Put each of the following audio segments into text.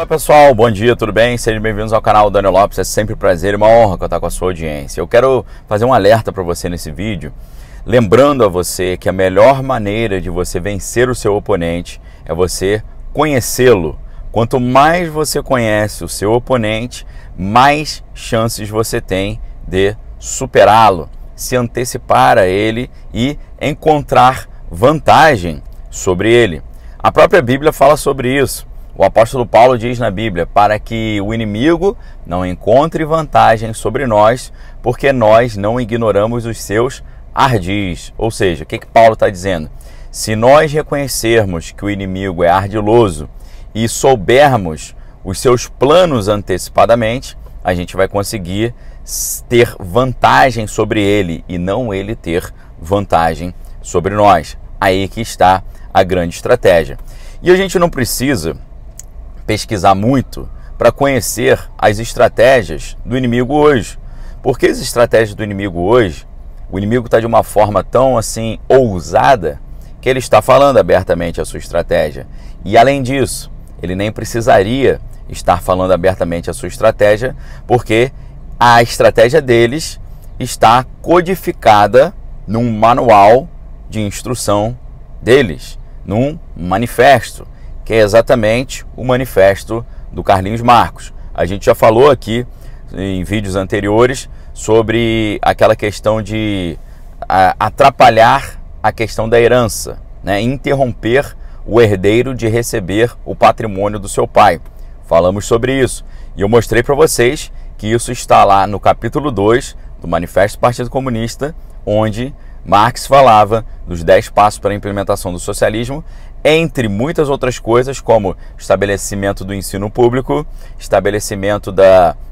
Olá pessoal, bom dia, tudo bem? Sejam bem-vindos ao canal Daniel Lopes. É sempre um prazer e uma honra contar com a sua audiência. Eu quero fazer um alerta para você nesse vídeo, lembrando a você que a melhor maneira de você vencer o seu oponente é você conhecê-lo. Quanto mais você conhece o seu oponente, mais chances você tem de superá-lo, se antecipar a ele e encontrar vantagem sobre ele. A própria Bíblia fala sobre isso. O apóstolo Paulo diz na Bíblia, para que o inimigo não encontre vantagem sobre nós, porque nós não ignoramos os seus ardis. Ou seja, o que Paulo está dizendo? Se nós reconhecermos que o inimigo é ardiloso e soubermos os seus planos antecipadamente, a gente vai conseguir ter vantagem sobre ele e não ele ter vantagem sobre nós. Aí que está a grande estratégia. E a gente não precisa pesquisar muito para conhecer as estratégias do inimigo hoje. Porque as estratégias do inimigo hoje, o inimigo está de uma forma tão assim ousada que ele está falando abertamente a sua estratégia. E além disso, ele nem precisaria estar falando abertamente a sua estratégia, porque a estratégia deles está codificada num manual de instrução deles, num manifesto, que é exatamente o manifesto do Carlinhos Marcos. A gente já falou aqui em vídeos anteriores sobre aquela questão de atrapalhar a questão da herança, né? Interromper o herdeiro de receber o patrimônio do seu pai. Falamos sobre isso e eu mostrei para vocês que isso está lá no capítulo 2 do Manifesto do Partido Comunista, onde Marx falava dos 10 passos para a implementação do socialismo, entre muitas outras coisas, como estabelecimento do ensino público, estabelecimento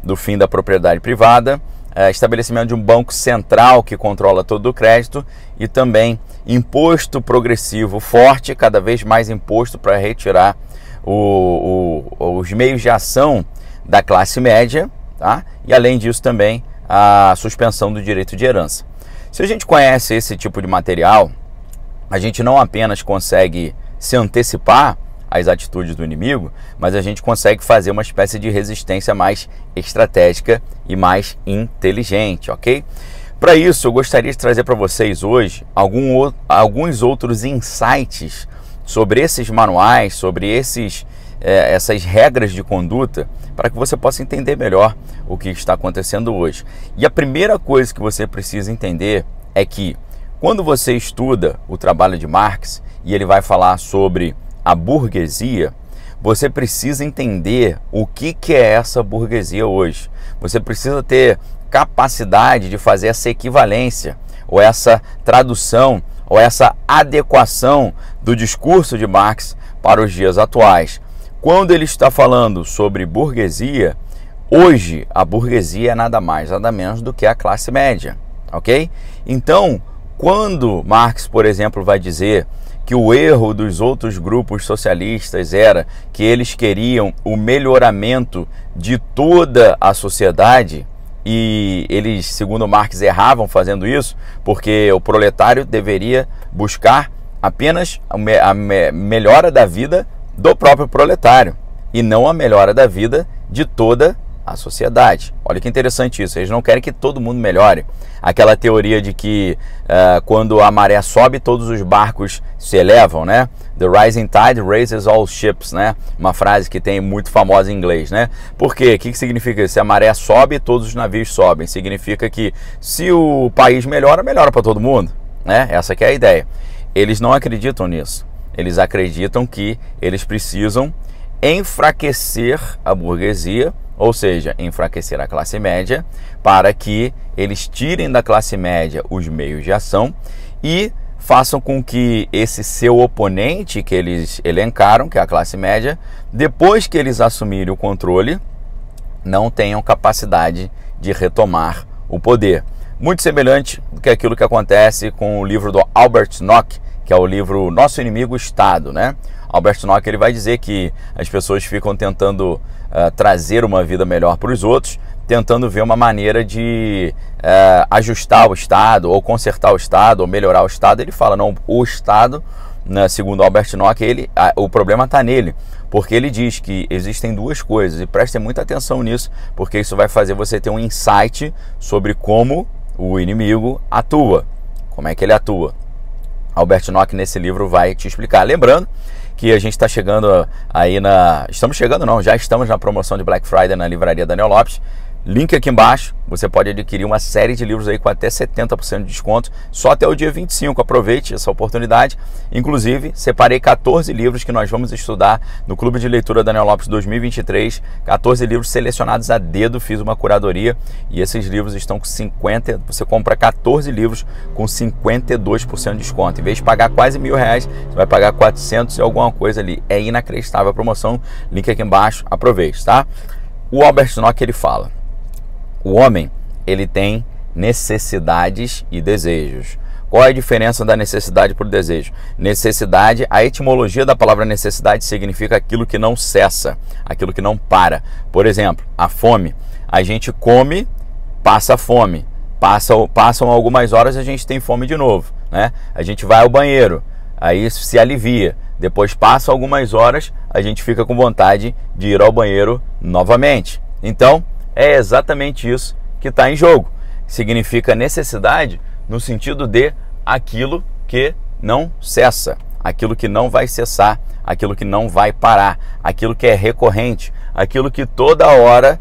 do fim da propriedade privada, estabelecimento de um banco central que controla todo o crédito e também imposto progressivo forte, cada vez mais imposto para retirar os meios de ação da classe média, tá? E além disso também a suspensão do direito de herança. Se a gente conhece esse tipo de material, a gente não apenas consegue se antecipar às atitudes do inimigo, mas a gente consegue fazer uma espécie de resistência mais estratégica e mais inteligente, ok? Para isso, eu gostaria de trazer para vocês hoje alguns outros insights sobre esses manuais, sobre essas regras de conduta, para que você possa entender melhor o que está acontecendo hoje. E a primeira coisa que você precisa entender é que quando você estuda o trabalho de Marx e ele vai falar sobre a burguesia, você precisa entender o que é essa burguesia hoje. Você precisa ter capacidade de fazer essa equivalência, ou essa tradução, ou essa adequação do discurso de Marx para os dias atuais. Quando ele está falando sobre burguesia, hoje a burguesia é nada mais, nada menos do que a classe média, ok? Então, quando Marx, por exemplo, vai dizer que o erro dos outros grupos socialistas era que eles queriam o melhoramento de toda a sociedade, e eles, segundo Marx, erravam fazendo isso, porque o proletário deveria buscar apenas a melhora da vida do próprio proletário e não a melhora da vida de toda a sociedade. Olha que interessante isso, eles não querem que todo mundo melhore. Aquela teoria de que quando a maré sobe, todos os barcos se elevam, né? The rising tide raises all ships, né? Uma frase que tem muito famosa em inglês, né? Por quê? O que significa isso? Se a maré sobe, todos os navios sobem. Significa que se o país melhora, melhora para todo mundo, né? Essa que é a ideia. Eles não acreditam nisso. Eles acreditam que eles precisam enfraquecer a burguesia, ou seja, enfraquecer a classe média, para que eles tirem da classe média os meios de ação e façam com que esse seu oponente que eles elencaram, que é a classe média, depois que eles assumirem o controle, não tenham capacidade de retomar o poder. Muito semelhante do que aquilo que acontece com o livro do Albert Nock, que é o livro Nosso Inimigo, o Estado, né? Albert Nock, ele vai dizer que as pessoas ficam tentando trazer uma vida melhor para os outros, tentando ver uma maneira de ajustar o Estado, ou consertar o Estado, ou melhorar o Estado. Ele fala, não, o Estado segundo Albert Nock, o problema está nele, porque ele diz que existem duas coisas, e prestem muita atenção nisso, porque isso vai fazer você ter um insight sobre como o inimigo atua, como é que ele atua. Albert Nock nesse livro vai te explicar. Lembrando que a gente está chegando aí já estamos na promoção de Black Friday na livraria Daniel Lopes. Link aqui embaixo, você pode adquirir uma série de livros aí com até 70% de desconto, só até o dia 25, aproveite essa oportunidade. Inclusive, separei 14 livros que nós vamos estudar no Clube de Leitura Daniel Lopes 2023, 14 livros selecionados a dedo, fiz uma curadoria, e esses livros estão com você compra 14 livros com 52% de desconto, em vez de pagar quase R$1.000, você vai pagar 400 e alguma coisa ali, é inacreditável a promoção, link aqui embaixo, aproveite, tá? O Albert Nock, ele fala: o homem, ele tem necessidades e desejos. Qual é a diferença da necessidade para o desejo? Necessidade, a etimologia da palavra necessidade significa aquilo que não cessa, aquilo que Por exemplo, a fome. A gente come, passa fome. Passam algumas horas e a gente tem fome de novo, né? A gente vai ao banheiro, aí isso se alivia. Depois passam algumas horas, a gente fica com vontade de ir ao banheiro novamente. Então, é exatamente isso que está em jogo. Significa necessidade no sentido de aquilo que não cessa, aquilo que não vai cessar, aquilo que não vai parar, aquilo que é recorrente, aquilo que toda hora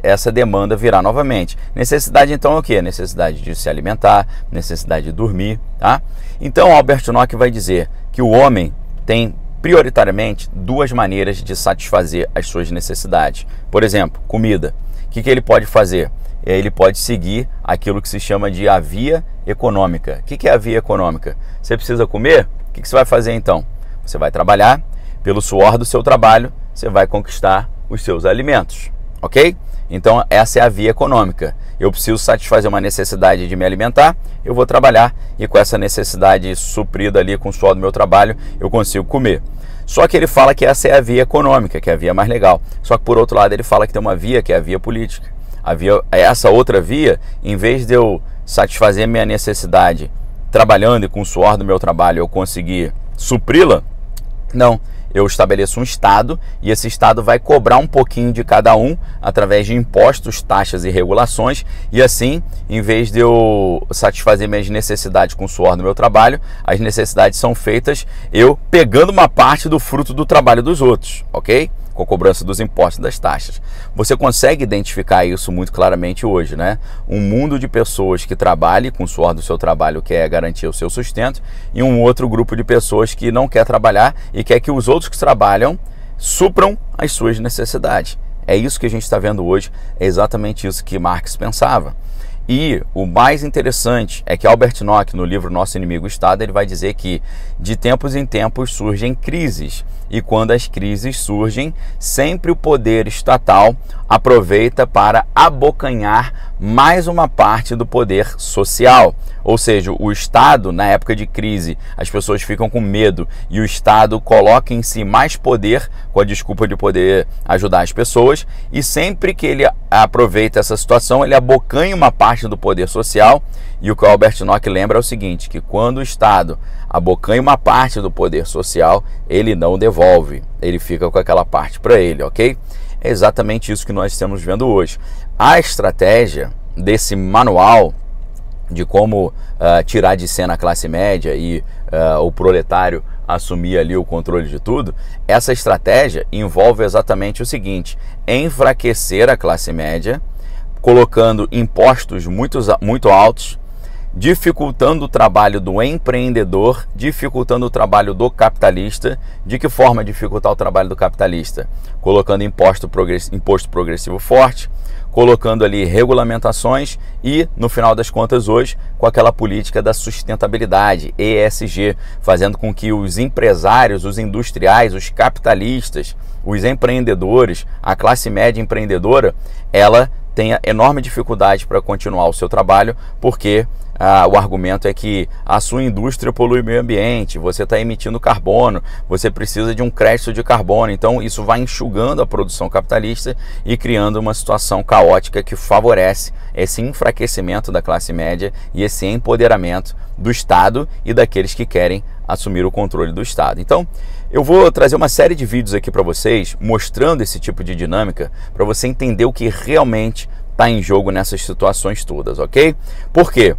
essa demanda virá novamente. Necessidade então é o quê? Necessidade de se alimentar, necessidade de dormir, tá? Então Albert Nock vai dizer que o homem tem prioritariamente duas maneiras de satisfazer as suas necessidades. Por exemplo, comida. O que ele pode fazer? Ele pode seguir aquilo que se chama de a via econômica. O que é a via econômica? Você precisa comer? O que você vai fazer então? Você vai trabalhar, pelo suor do seu trabalho, você vai conquistar os seus alimentos, ok? Então essa é a via econômica. Eu preciso satisfazer uma necessidade de me alimentar, eu vou trabalhar e com essa necessidade suprida ali com o suor do meu trabalho, eu consigo comer. Só que ele fala que essa é a via econômica, que é a via mais legal. Só que por outro lado ele fala que tem uma via que é a via política. Essa outra via, em vez de eu satisfazer minha necessidade trabalhando e com o suor do meu trabalho eu conseguir supri-la, não. Eu estabeleço um Estado e esse Estado vai cobrar um pouquinho de cada um através de impostos, taxas e regulações, e assim, em vez de eu satisfazer minhas necessidades com o suor do meu trabalho, as necessidades são feitas eu pegando uma parte do fruto do trabalho dos outros, ok? Com a cobrança dos impostos e das taxas. Você consegue identificar isso muito claramente hoje, né? Um mundo de pessoas que trabalham com o suor do seu trabalho, quer garantir o seu sustento, e um outro grupo de pessoas que não quer trabalhar e quer que os outros que trabalham supram as suas necessidades. É isso que a gente está vendo hoje, é exatamente isso que Marx pensava. E o mais interessante é que Albert Nock, no livro Nosso Inimigo o Estado, ele vai dizer que de tempos em tempos surgem crises. E quando as crises surgem, sempre o poder estatal aproveita para abocanhar mais uma parte do poder social. Ou seja, o Estado, na época de crise, as pessoas ficam com medo e o Estado coloca em si mais poder com a desculpa de poder ajudar as pessoas, e sempre que ele aproveita essa situação, ele abocanha uma parte do poder social. E o que o Albert Nock lembra é o seguinte, que quando o Estado abocanha uma parte do poder social, ele não devolve, ele fica com aquela parte para ele, ok? É exatamente isso que nós estamos vendo hoje. A estratégia desse manual de como tirar de cena a classe média e o proletário assumir ali o controle de tudo, essa estratégia envolve exatamente o seguinte: enfraquecer a classe média, colocando impostos muito altos, dificultando o trabalho do empreendedor, dificultando o trabalho do capitalista. De que forma dificultar o trabalho do capitalista? Colocando imposto progressivo forte, colocando ali regulamentações e, no final das contas hoje, com aquela política da sustentabilidade, ESG, fazendo com que os empresários, os industriais, os capitalistas, os empreendedores, a classe média empreendedora, ela tenha enorme dificuldade para continuar o seu trabalho, porque o argumento é que a sua indústria polui o meio ambiente, você está emitindo carbono, você precisa de um crédito de carbono. Então isso vai enxugando a produção capitalista e criando uma situação caótica que favorece esse enfraquecimento da classe média e esse empoderamento do Estado e daqueles que querem assumir o controle do Estado. Então, eu vou trazer uma série de vídeos aqui para vocês, mostrando esse tipo de dinâmica, para você entender o que realmente está em jogo nessas situações todas, ok? Por quê?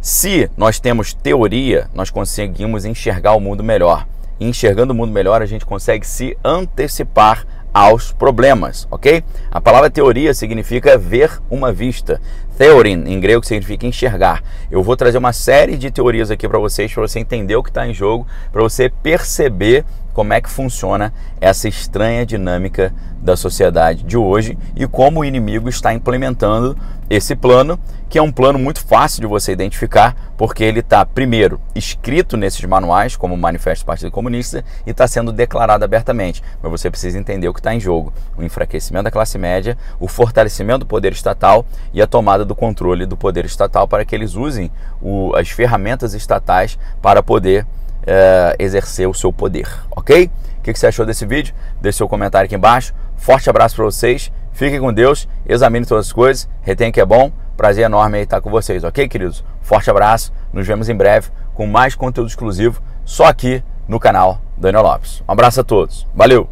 Se nós temos teoria, nós conseguimos enxergar o mundo melhor. E enxergando o mundo melhor, a gente consegue se antecipar aos problemas, ok? A palavra teoria significa ver uma vista. Theorin, em grego, significa enxergar. Eu vou trazer uma série de teorias aqui para você entender o que está em jogo, para você perceber como é que funciona essa estranha dinâmica da sociedade de hoje e como o inimigo está implementando esse plano, que é um plano muito fácil de você identificar, porque ele está, primeiro, escrito nesses manuais, como o Manifesto do Partido Comunista, e está sendo declarado abertamente. Mas você precisa entender o que está em jogo: o enfraquecimento da classe média, o fortalecimento do poder estatal e a tomada do controle do poder estatal para que eles usem as ferramentas estatais para poder exercer o seu poder, ok? O que você achou desse vídeo? Deixe seu comentário aqui embaixo. Forte abraço para vocês, fiquem com Deus, examine todas as coisas, retenha que é bom. Prazer enorme aí estar com vocês, ok, queridos? Forte abraço, nos vemos em breve com mais conteúdo exclusivo, só aqui no canal Daniel Lopes. Um abraço a todos, valeu!